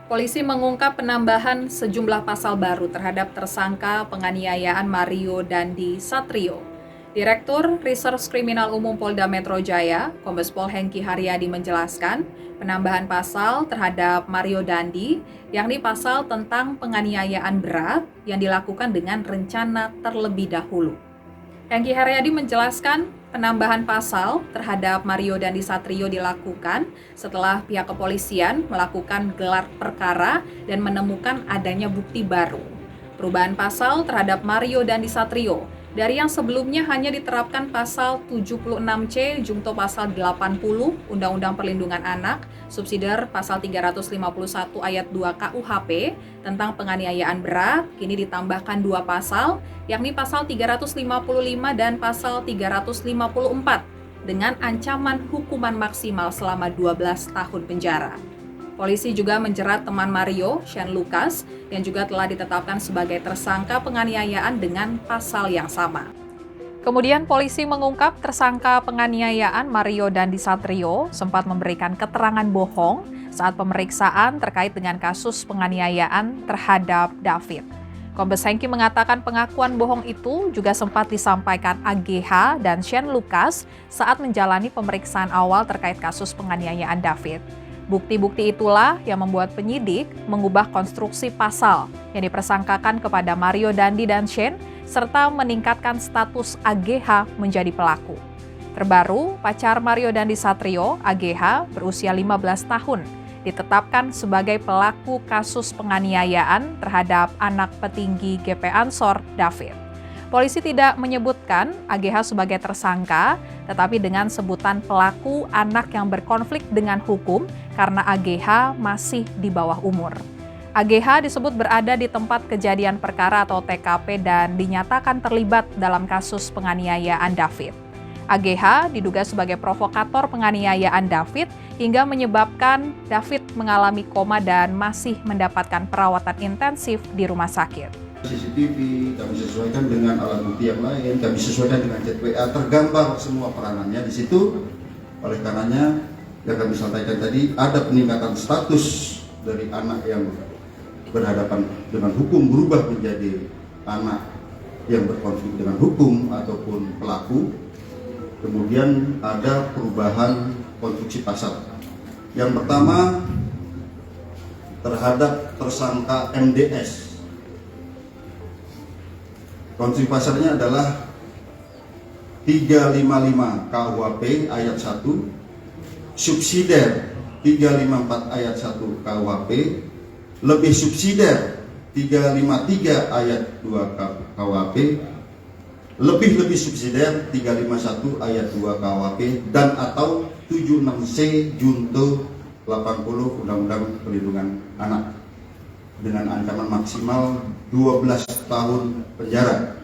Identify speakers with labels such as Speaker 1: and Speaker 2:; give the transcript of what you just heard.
Speaker 1: Polisi mengungkap penambahan sejumlah pasal baru terhadap tersangka penganiayaan Mario Dandi Satrio. Direktur Reserse Kriminal Umum Polda Metro Jaya, Kombes Pol Hengki Haryadi menjelaskan, penambahan pasal terhadap Mario Dandi, yakni pasal tentang penganiayaan berat yang dilakukan dengan rencana terlebih dahulu. Hengki Haryadi menjelaskan penambahan pasal terhadap Mario Dandi Satrio dilakukan setelah pihak kepolisian melakukan gelar perkara dan menemukan adanya bukti baru. Perubahan pasal terhadap Mario Dandi Satrio dari yang sebelumnya hanya diterapkan pasal 76C jungto pasal 80 Undang-Undang Perlindungan Anak, subsidiar pasal 351 ayat 2 KUHP tentang penganiayaan berat, kini ditambahkan 2 pasal, yakni pasal 355 dan pasal 354 dengan ancaman hukuman maksimal selama 12 tahun penjara. Polisi juga menjerat teman Mario, Shane Lucas, yang juga telah ditetapkan sebagai tersangka penganiayaan dengan pasal yang sama. Kemudian polisi mengungkap tersangka penganiayaan Mario Dandi Satrio sempat memberikan keterangan bohong saat pemeriksaan terkait dengan kasus penganiayaan terhadap David. Kombes Hengki mengatakan pengakuan bohong itu juga sempat disampaikan AGH dan Shane Lucas saat menjalani pemeriksaan awal terkait kasus penganiayaan David. Bukti-bukti itulah yang membuat penyidik mengubah konstruksi pasal yang dipersangkakan kepada Mario Dandi dan Shane serta meningkatkan status AGH menjadi pelaku. Terbaru, pacar Mario Dandi Satrio, AGH, berusia 15 tahun, ditetapkan sebagai pelaku kasus penganiayaan terhadap anak petinggi GP Ansor, David. Polisi tidak menyebutkan AGH sebagai tersangka, tetapi dengan sebutan pelaku anak yang berkonflik dengan hukum karena AGH masih di bawah umur. AGH disebut berada di tempat kejadian perkara atau TKP dan dinyatakan terlibat dalam kasus penganiayaan David. AGH diduga sebagai provokator penganiayaan David hingga menyebabkan David mengalami koma dan masih mendapatkan perawatan intensif di rumah sakit.
Speaker 2: CCTV kami sesuaikan dengan alat bukti yang lain, kami sesuaikan dengan chat WA, tergambar semua peranannya di situ. Oleh karenanya yang kami sampaikan tadi, ada peningkatan status dari anak yang berhadapan dengan hukum berubah menjadi anak yang berkonflik dengan hukum ataupun pelaku. Kemudian ada perubahan konstruksi pasal. Yang pertama terhadap tersangka MDS. Konstruksi pasalnya adalah 355 KUHP ayat 1, subsidiar 354 ayat 1 KUHP, lebih subsidiar 353 ayat 2 KUHP, lebih subsidiar 351 ayat 2 KUHP, dan atau 76C junto 80 Undang-Undang Perlindungan Anak dengan ancaman maksimal 12 tahun penjara.